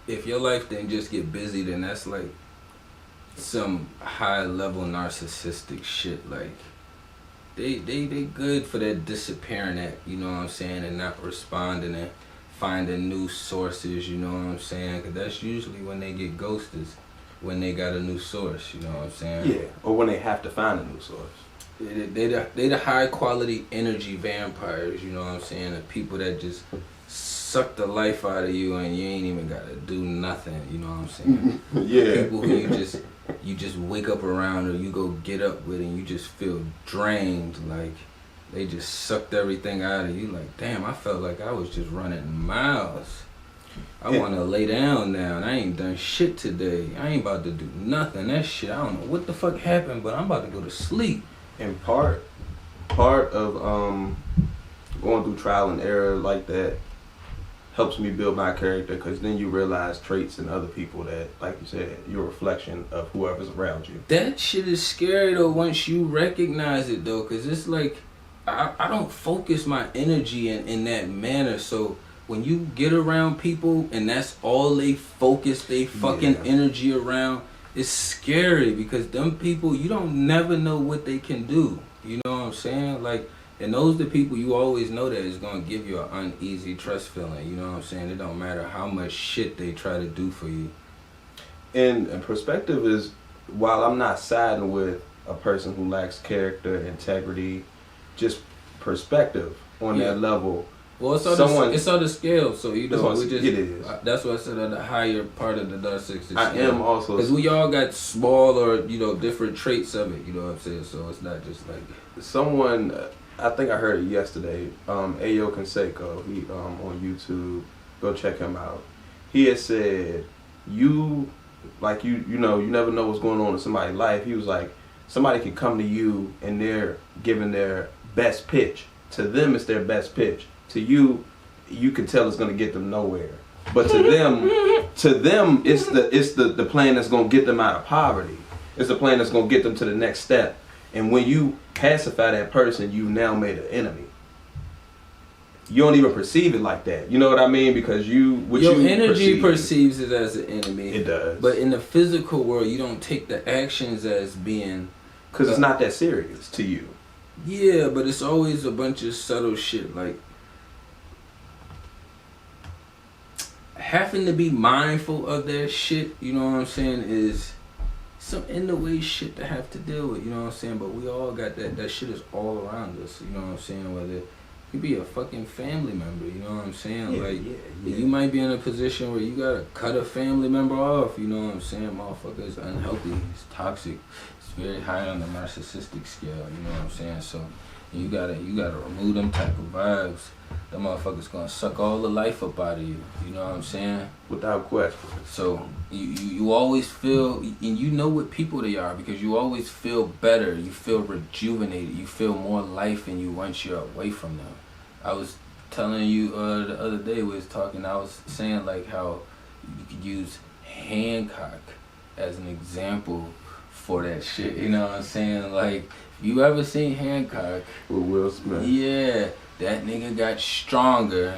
if your life didn't just get busy, then that's like some high level narcissistic shit. Like, they good for that disappearing act, you know what I'm saying, and not responding and finding new sources, you know what I'm saying? Because that's usually when they get ghosted, when they got a new source, you know what I'm saying? Yeah, or when they have to find a new source. They the high quality energy vampires, you know what I'm saying? The people that just suck the life out of you and you ain't even gotta do nothing, you know what I'm saying? Yeah. People who you just wake up around or you go get up with and you just feel drained, like they just sucked everything out of you. Like, damn, I felt like I was just running miles. I want to lay down now, and I ain't done shit today. I ain't about to do nothing. That shit, I don't know what the fuck happened, but I'm about to go to sleep. And part of going through trial and error like that helps me build my character, because then you realize traits in other people that, like you said, you're a reflection of whoever's around you. That shit is scary though once you recognize it though, because it's like I don't focus my energy in that manner. So when you get around people and that's all they focus they fucking energy around, it's scary, because them people, you don't never know what they can do. You know what I'm saying? Like, and those the people you always know that is going to give you an uneasy trust feeling. You know what I'm saying? It don't matter how much shit they try to do for you. And perspective is, while I'm not siding with a person who lacks character, integrity, just perspective on that level. Well, it's on the scale, so you know we just. It is. That's what I said on the higher part of the dissected scale. I am also, because we all got small or different traits of it. You know what I'm saying? So it's not just like someone. I think I heard it yesterday. Ayo Canseco, he on YouTube. Go check him out. He had said, you never know what's going on in somebody's life. He was like, somebody can come to you and they're giving their best pitch. To them, it's their best pitch. To you, you can tell it's gonna get them nowhere. But to them, it's the plan that's gonna get them out of poverty. It's the plan that's gonna get them to the next step. And when you pacify that person, you've now made an enemy. You don't even perceive it like that. You know what I mean? Because your energy perceives it as an enemy. It does. But in the physical world, you don't take the actions as being... Because it's not that serious to you. Yeah, but it's always a bunch of subtle shit. Like, having to be mindful of that shit, you know what I'm saying, is some in the way shit to have to deal with, you know what I'm saying? But we all got that shit is all around us, you know what I'm saying? Whether it could be a fucking family member, you know what I'm saying? You might be in a position where you gotta cut a family member off, you know what I'm saying? Motherfucker is unhealthy, it's toxic, it's very high on the narcissistic scale, you know what I'm saying? So you gotta remove them type of vibes. That motherfucker's gonna suck all the life up out of you. You know what I'm saying? Without question. So you always feel, and you know what people they are, because you always feel better. You feel rejuvenated. You feel more life in you once you're away from them. I was telling you the other day, we was talking, I was saying like how you could use Hancock as an example for that shit. You know what I'm saying? Like, you ever seen Hancock? With Will Smith. Yeah. That nigga got stronger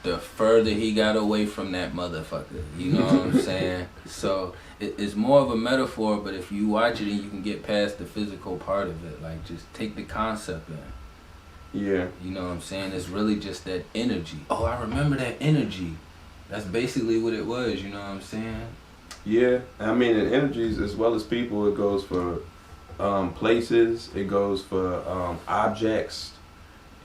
the further he got away from that motherfucker. You know what I'm saying? So it's more of a metaphor, but if you watch it and you can get past the physical part of it, like just take the concept in. Yeah. You know what I'm saying? It's really just that energy. Oh, I remember that energy. That's basically what it was, you know what I'm saying? Yeah. I mean, in energies as well as people, it goes for places, it goes for objects.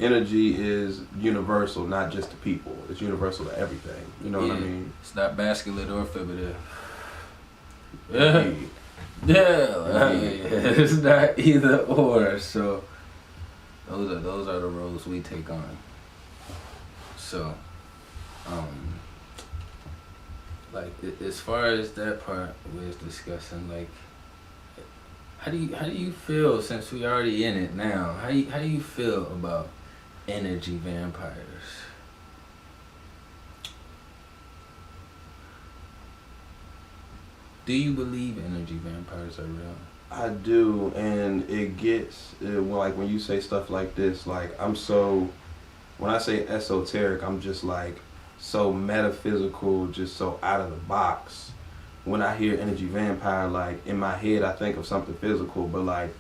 Energy is universal, not just to people. It's universal to everything. You know what I mean? It's not basculate or figurative. It's not either or. So those are the roles we take on. So, like as far as that part we was discussing, like, how do you feel, since we already in it now? How do you feel about energy vampires? Do you believe energy vampires are real? I do, and it gets like when you say stuff like this, like when I say esoteric, I'm just like so metaphysical, just so out of the box. When I hear energy vampire, like in my head I think of something physical, but like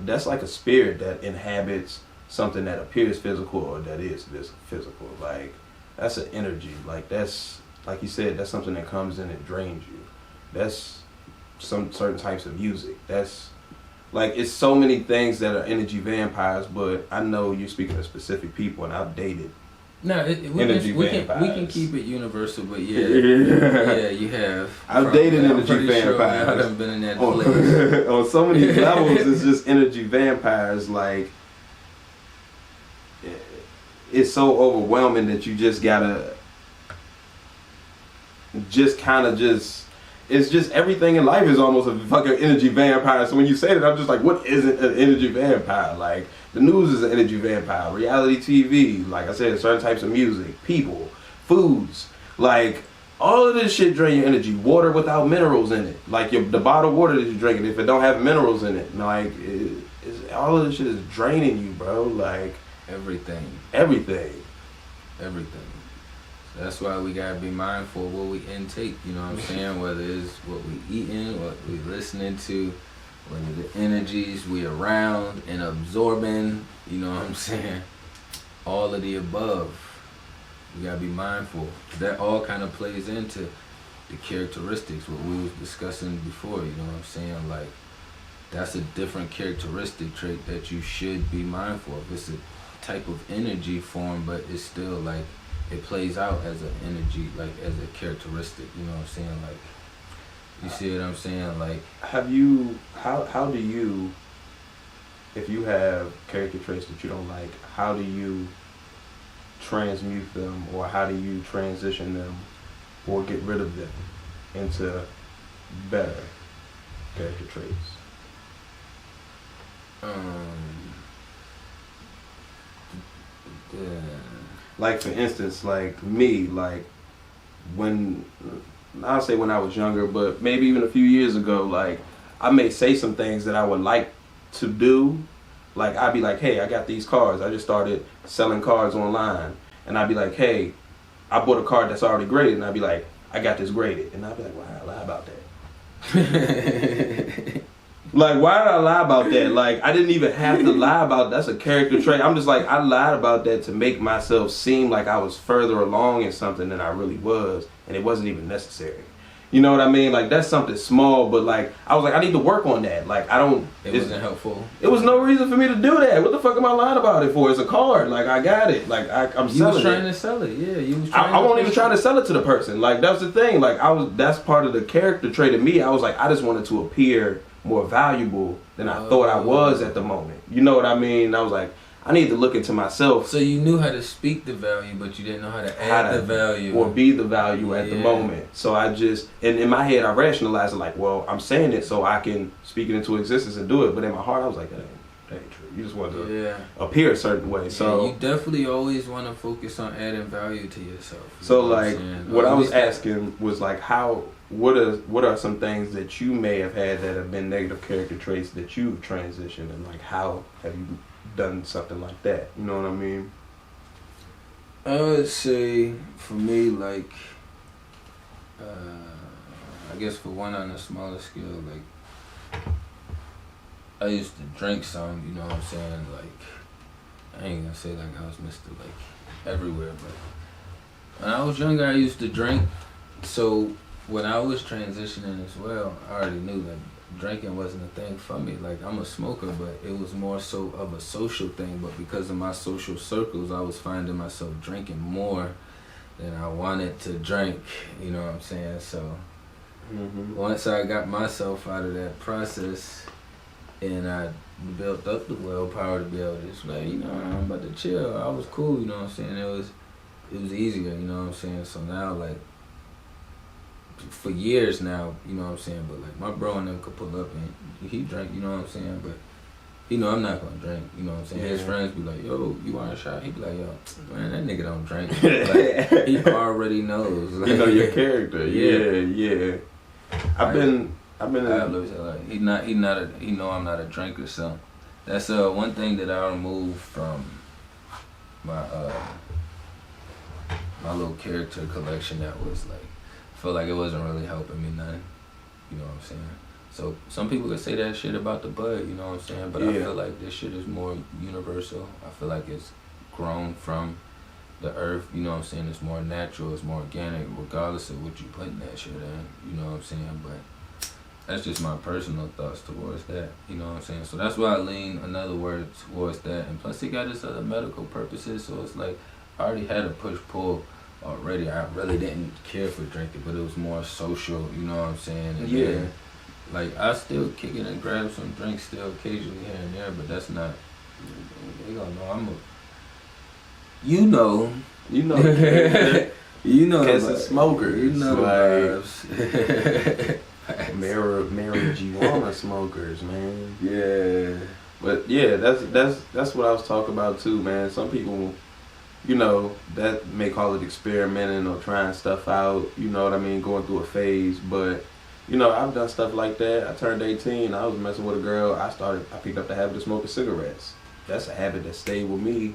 that's like a spirit that inhabits something that appears physical or that is physical. Like that's an energy. Like that's, like you said, that's something that comes in and drains you. That's some certain types of music. That's like, it's so many things that are energy vampires, but I know you're speaking of specific people, and I've dated energy vampires. We can keep it universal, but yeah, you have. I've dated energy vampires. I haven't been in that place. On so many levels, it's just energy vampires. Like, it's so overwhelming that you just gotta, just kind of just. It's just everything in life is almost a fucking energy vampire. So when you say that, I'm just like, what isn't an energy vampire? Like, the news is an energy vampire. Reality TV, like I said, certain types of music, people, foods. Like, all of this shit drain your energy. Water without minerals in it. Like, the bottled water that you're drinking, if it don't have minerals in it, like, all of this shit is draining you, bro. Like, everything. That's why we gotta be mindful of what we intake, you know what I'm saying? Whether it's what we eating, what we listening to, whether the energies we around and absorbing, you know what I'm saying? All of the above. We gotta be mindful. That all kind of plays into the characteristics, what we was discussing before, you know what I'm saying? Like, that's a different characteristic trait that you should be mindful of. It's a type of energy form, but it's still like, it plays out as an energy, like as a characteristic, you know what I'm saying? Like, you see what I'm saying? Like, how do you, if you have character traits that you don't like, how do you transmute them, or how do you transition them, or get rid of them into better character traits? Like, for instance, like me, like I'll say when I was younger, but maybe even a few years ago, like, I may say some things that I would like to do. Like, I'd be like, hey, I got these cards. I just started selling cards online. And I'd be like, hey, I bought a card that's already graded. And I'd be like, I got this graded. And I'd be like, why did I lie about that? Like, why did I lie about that? Like, I didn't even have to lie about that's a character trait. I'm just like, I lied about that to make myself seem like I was further along in something than I really was, and it wasn't even necessary. You know what I mean? Like, that's something small, but like, I was like, I need to work on that. Like, it wasn't helpful. It was no reason for me to do that. What the fuck am I lying about it for? It's a card. Like, I got it. Like, I'm selling it. You was trying to sell it, yeah. You was trying I wasn't even trying to sell it to the person. Like, that's the thing. Like, that's part of the character trait of me. I was like, I just wanted to appear more valuable than I thought I was at the moment. You know what I mean? I was like, I need to look into myself. So you knew how to speak the value, but you didn't know how to add the value. Or be the value at the moment. So I just, and in my head, I rationalized it like, well, I'm saying it so I can speak it into existence and do it. But in my heart, I was like, that ain't true. You just want to appear a certain way. So you definitely always want to focus on adding value to yourself. So like, what I was asking was like, what are some things that you may have had that have been negative character traits that you've transitioned, and like, how have you done something like that? You know what I mean? I would say for me, like, I guess for one on a smaller scale, like, I used to drink some, you know what I'm saying? Like, I ain't gonna say like I was Mr. like everywhere, but when I was younger, I used to drink. So when I was transitioning as well, I already knew that drinking wasn't a thing for me. Like, I'm a smoker, but it was more so of a social thing. But because of my social circles, I was finding myself drinking more than I wanted to drink, you know what I'm saying? So once I got myself out of that process and I built up the willpower to be able to just like, you know, I'm about to chill. I was cool, you know what I'm saying? It was easier, you know what I'm saying? So now, like, for years now, you know what I'm saying, but like, my bro and them could pull up and he drank, you know what I'm saying, but he know I'm not gonna drink, you know what I'm saying. His friends be like, yo, you want a shot? He be like, yo, man, that nigga don't drink. Like, he already knows. Like, you know your character. Yeah. I've been like, he know I'm not a drinker, so that's one thing that I removed from my my little character collection that was like, I feel like it wasn't really helping me none, you know what I'm saying? So some people could say that shit about the bud, you know what I'm saying? But I feel like this shit is more universal. I feel like it's grown from the earth, you know what I'm saying, is more natural, it's more organic, regardless of what you put in that shit in, you know what I'm saying? But that's just my personal thoughts towards that, you know what I'm saying? So that's why I lean another word towards that. And plus, it got its other medical purposes, so it's like, I already had a push-pull already. I really didn't care for drinking, but it was more social, you know what I'm saying? And Yeah. then, like, I still kick it and grab some drinks still occasionally here and there, but that's not, they gonna know I'm a, you know, You know the character. you know Cats the and smokers. you know the vibes. Marijuana smokers, man. Yeah. But yeah, that's what I was talking about too, man. Some people, you know, that may call it experimenting or trying stuff out, you know what I mean, going through a phase. But, you know, I've done stuff like that. I turned 18, I was messing with a girl, I picked up the habit of smoking cigarettes. That's a habit that stayed with me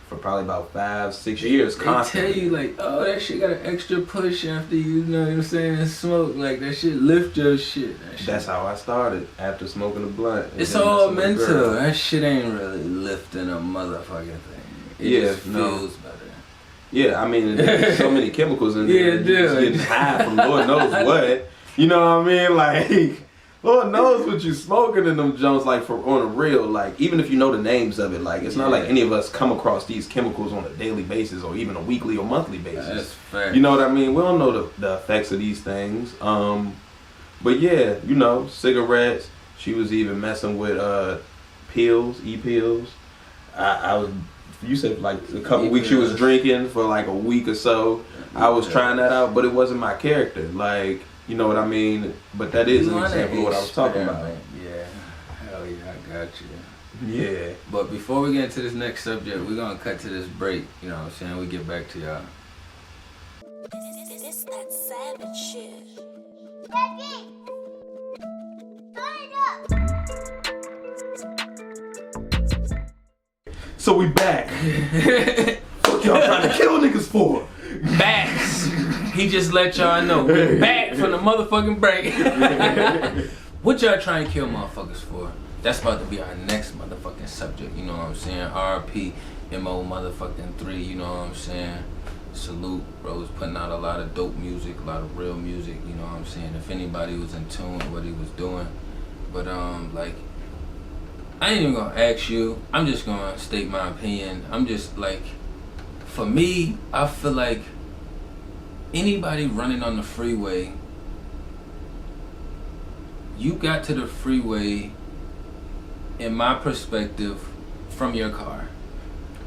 for probably about 5-6 years constantly. They tell you, like, oh, that shit got an extra push after you know what I'm saying, smoke. Like, that shit lift your shit. That's how I started, after smoking a blunt. It's all mental. That shit ain't really lifting a motherfucking thing. It just feels better. Yeah, I mean, there's so many chemicals in there. Yeah, You're just getting high from Lord knows what. You know what I mean? Like, Lord knows what you smoking in them joints, like, for on a real, like, even if you know the names of it, like, it's not like any of us come across these chemicals on a daily basis or even a weekly or monthly basis. That's fact. You know what I mean? We don't know the effects of these things. But yeah, you know, cigarettes. She was even messing with pills, e-pills. I was, you said like a couple weeks she was drinking for like a week or so. I was trying that out, but it wasn't my character. Like, you know what I mean? But that is an example of what I was talking about. Yeah, hell yeah, I got you. Yeah. But before we get into this next subject, we're gonna cut to this break. You know what I'm saying? We get back to y'all. This that savage shit. So we back. What y'all trying to kill niggas for? Backs. He just let y'all know. We're back from the motherfucking break. What y'all trying to kill motherfuckers for? That's about to be our next motherfucking subject. You know what I'm saying? RP MO motherfucking 3. You know what I'm saying? Salute, bro. Was putting out a lot of dope music, a lot of real music. You know what I'm saying? If anybody was in tune with what he was doing, but like, I ain't even gonna ask you. I'm just gonna state my opinion. I'm just like, for me, I feel like anybody running on the freeway, you got to the freeway, in my perspective, from your car.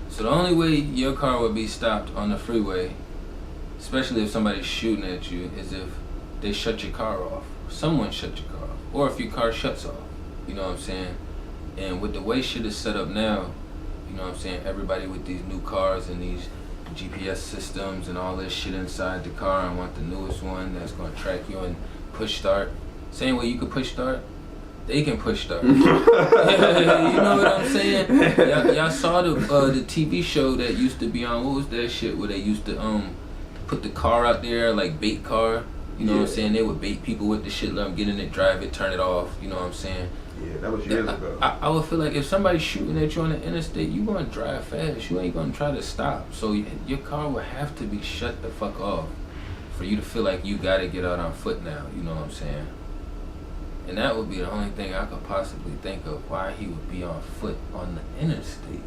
So the only way your car would be stopped on the freeway, especially if somebody's shooting at you, is if they shut your car off. Someone shut your car off. Or if your car shuts off. You know what I'm saying? And with the way shit is set up now, you know what I'm saying, everybody with these new cars and these GPS systems and all this shit inside the car, and want the newest one that's gonna track you and push start. Same way you can push start, they can push start. You know what I'm saying? Y'all saw the TV show that used to be on, what was that shit where they used to put the car out there, like bait car. You know what I'm saying? They would bait people with the shit, let them get in it, drive it, turn it off. You know what I'm saying? Yeah, that was years ago. I would feel like if somebody's shooting at you on the interstate, you gonna drive fast. You ain't gonna try to stop. So your car would have to be shut the fuck off for you to feel like you gotta get out on foot now. You know what I'm saying? And that would be the only thing I could possibly think of why he would be on foot on the interstate.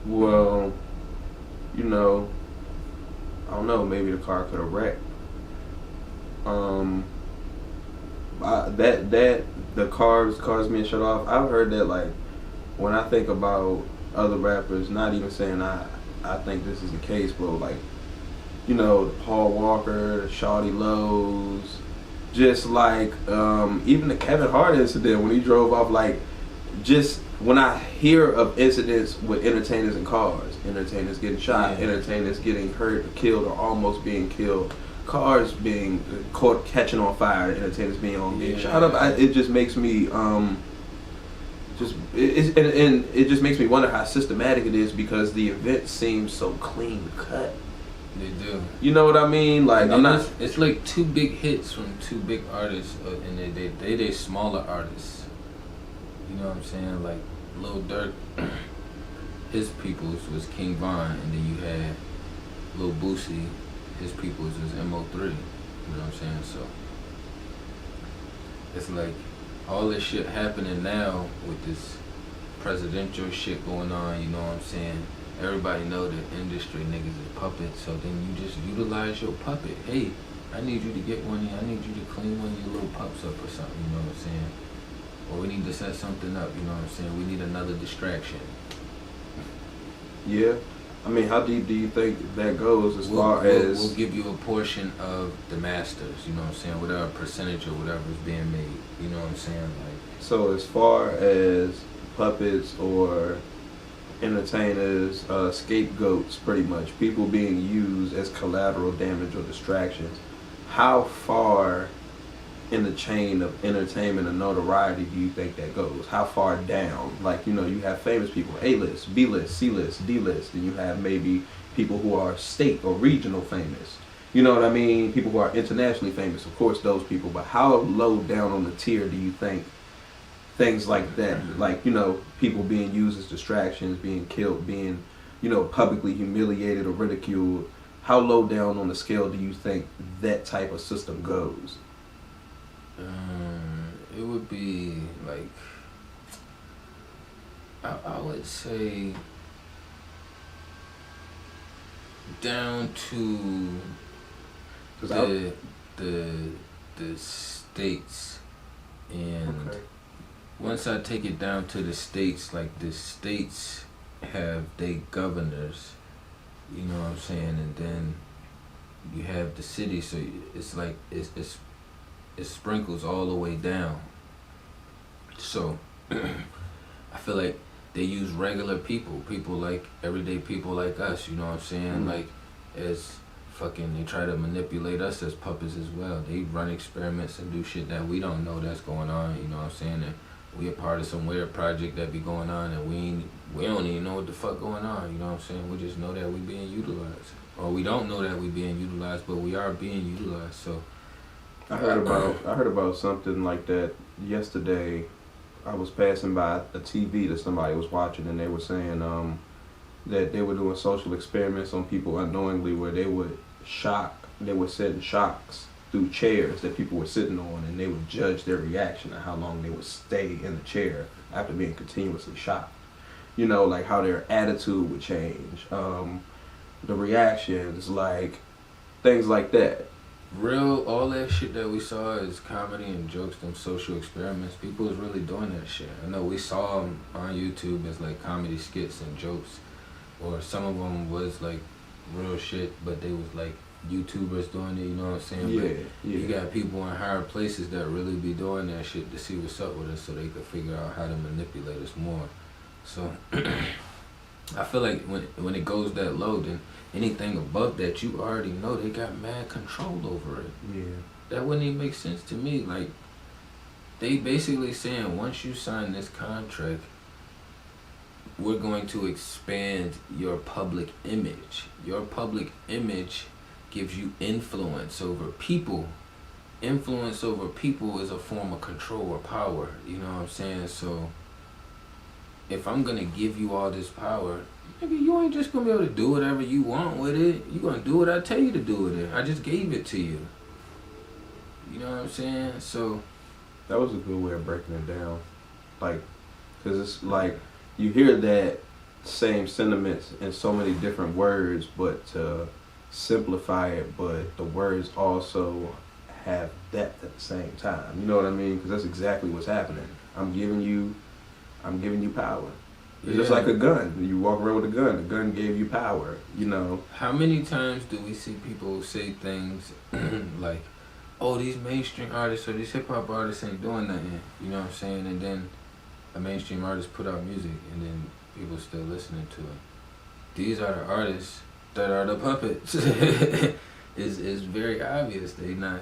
Well, you know, I don't know. Maybe the car could have wrecked. The cars being shut off. I've heard that, like, when I think about other rappers, not even saying I think this is the case, but like, you know, Paul Walker, Shawty Lowe's, just like even the Kevin Hart incident when he drove off. Like, just when I hear of incidents with entertainers in cars, entertainers getting shot, entertainers getting hurt, or killed, or almost being killed, cars being caught catching on fire, entertainers being shot up, it just makes me it just makes me wonder how systematic it is, because the event seems so clean cut. They do. You know what I mean? Like, it's like two big hits from two big artists, and they smaller artists. You know what I'm saying? Like Lil Durk, his peoples was King Von, and then you had Lil Boosie, his peoples was MO3. You know what I'm saying? So it's like all this shit happening now with this presidential shit going on, you know what I'm saying? Everybody know the industry niggas is puppets, so then you just utilize your puppet. Hey, I need you to get one, I need you to clean one of your little pups up or something, you know what I'm saying? Or we need to set something up, you know what I'm saying? We need another distraction. Yeah. I mean, how deep do you think that goes as far as... We'll give you a portion of the masters, you know what I'm saying? Whatever percentage or whatever is being made, you know what I'm saying? Like, so as far as puppets or entertainers, scapegoats, pretty much, people being used as collateral damage or distractions, how far in the chain of entertainment and notoriety do you think that goes? How far down? Like, you know, you have famous people, A-list, B-list, C-list, D-list, and you have maybe people who are state or regional famous. You know what I mean? People who are internationally famous, of course, those people. But how low down on the tier do you think things like that, like, you know, people being used as distractions, being killed, being, you know, publicly humiliated or ridiculed, how low down on the scale do you think that type of system goes? It would be like, I would say down to the states, and okay. Once I take it down to the states, like the states have their governors, you know what I'm saying, and then you have the city, so it's like it sprinkles all the way down. So I feel like they use regular people like everyday people like us, you know what I'm saying? Like, as fucking, they try to manipulate us as puppets as well. They run experiments and do shit that we don't know that's going on, you know what I'm saying? And we a part of some weird project that be going on, and we don't even know what the fuck going on, you know what I'm saying? We just know that we being utilized. Or we don't know that we being utilized, but we are being utilized, so. I heard about something like that yesterday. I was passing by a TV that somebody was watching, and they were saying that they were doing social experiments on people unknowingly, where they would setting shocks through chairs that people were sitting on, and they would judge their reaction and how long they would stay in the chair after being continuously shocked. You know, like how their attitude would change, the reactions, like things like that. All that shit that we saw is comedy and jokes, them social experiments. People is really doing that shit. I know we saw them on YouTube as like comedy skits and jokes, or some of them was like real shit, but they was like YouTubers doing it, you know what I'm saying? Yeah, but you got people in higher places that really be doing that shit to see what's up with us, so they could figure out how to manipulate us more. So I feel like when it goes that low, then anything above that, you already know they got mad control over it. Yeah. That wouldn't even make sense to me. Like, they basically saying, once you sign this contract, we're going to expand your public image. Your public image gives you influence over people. Influence over people is a form of control or power. You know what I'm saying? So if I'm going to give you all this power, nigga, you ain't just going to be able to do whatever you want with it. You going to do what I tell you to do with it. I just gave it to you. You know what I'm saying? So that was a good way of breaking it down. Like, because it's like, you hear that same sentiments in so many different words, but to simplify it, but the words also have depth at the same time. You know what I mean? Because that's exactly what's happening. I'm giving you power. It's just like a gun. You walk around with a gun. The gun gave you power, you know. How many times do we see people say things like, oh, these mainstream artists or these hip-hop artists ain't doing nothing, you know what I'm saying? And then a mainstream artist put out music, and then people still listening to it. These are the artists that are the puppets. It's very obvious they not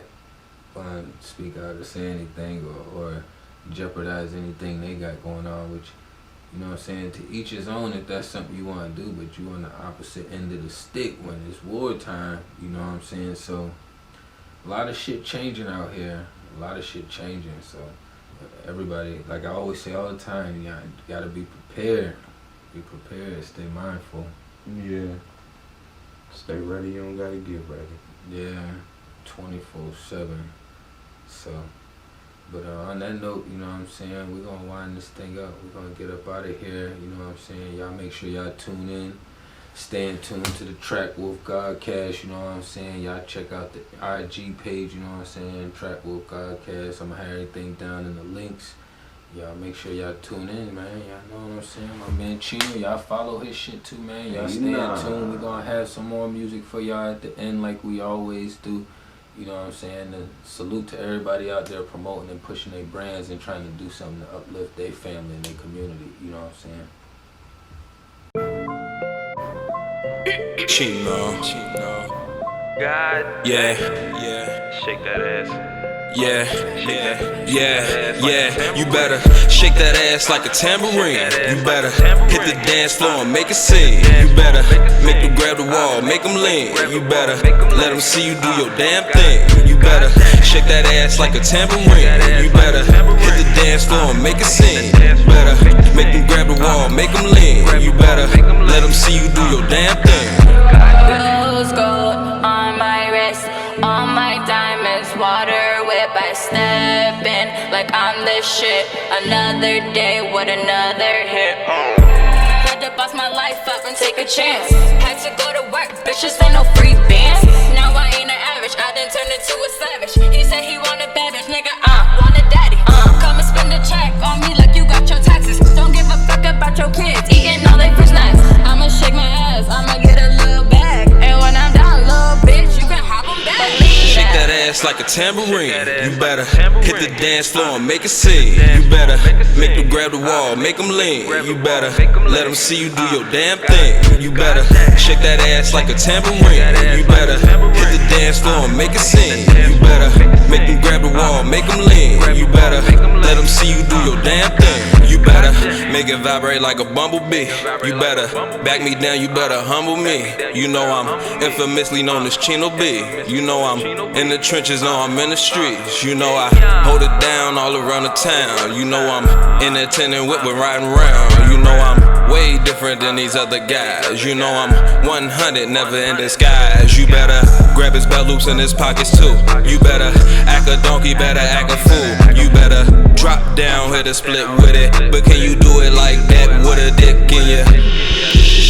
gonna speak out or say anything or jeopardize anything they got going on, which, you know what I'm saying, to each his own if that's something you want to do, but you on the opposite end of the stick when it's wartime, you know what I'm saying? So a lot of shit changing out here, so everybody, like I always say all the time, you gotta be prepared. Be prepared. Stay mindful. Yeah. Stay ready. You don't gotta get ready. Yeah. 24/7. So, but on that note, you know what I'm saying, we're gonna wind this thing up. We're gonna get up out of here. You know what I'm saying. Y'all make sure y'all tune in. Stay in tune to the TrakWolf GodCast, you know what I'm saying? Y'all check out the IG page, you know what I'm saying? TrakWolf GodCast. I'm gonna have everything down in the links. Y'all make sure y'all tune in, man. Y'all know what I'm saying? My man Cheno, y'all follow his shit too, man. Y'all stay in tune. We're gonna have some more music for y'all at the end like we always do. You know what I'm saying? And salute to everybody out there promoting and pushing their brands and trying to do something to uplift their family and their community. You know what I'm saying? Cheno. God, Yeah. shake that ass. Yeah. You better shake that ass like a tambourine. You better hit the dance floor and make a scene. You better make them grab the wall, make them lean. You better let them see you do your damn thing. You better shake that ass like a tambourine. You better hit the dance floor and make a scene. You better make them grab the wall, make them lean. You better let them see you do your damn thing. Rose gold on my wrist, all my diamonds, water whip. I step in like I'm the shit. Another day with another hit. Had to bust my life up and take a chance. Had to go to work, bitches ain't no free bands. Now I ain't an average, I done turned into a savage. He said he want a bad bitch, nigga, want a daddy. Come and spend a check on me like you got your taxes. Don't give a fuck about your kids, eating all they free snacks. I'ma shake my ass, I'ma get a little bag. And when I'm done, little bitch, you can hop on back. Shake that ass like a tambourine. You better hit the dance floor and make a scene. You better make them grab the wall, make them lean. You better let them see you do your damn thing. You better shake that ass like a tambourine. You better hit the dance floor and make a scene. You better make them grab the wall, make them lean. You better let them see you do your damn thing. You better make it vibrate like a bumblebee. You better back me down, you better humble me. You know I'm infamously known as Cheno Bliss. You know I'm in the trenches, no, I'm in the streets. You know I hold it down all around the town. You know I'm in the tenant whip with riding around. You know I'm way different than these other guys. You know I'm 100, never in disguise. You better grab his belt loops in his pockets too. You better act a donkey, better act a fool. You better drop down, hit a split with it. But can you do it like that with a dick in you?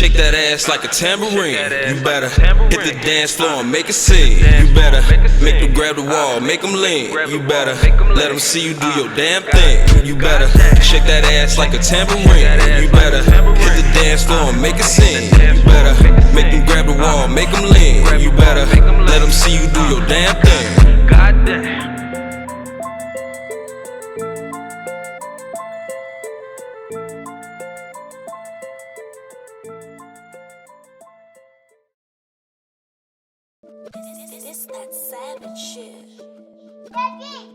Shake that ass like a tambourine. You better hit the dance floor and make a scene. You better make them grab the wall, make them lean. You better let them see you do your damn thing. You better shake that ass like a tambourine. You better hit the dance floor and make a scene. You better make them grab the wall, make them lean. You better let them see you do your damn thing. Goddamn. This that savage shit.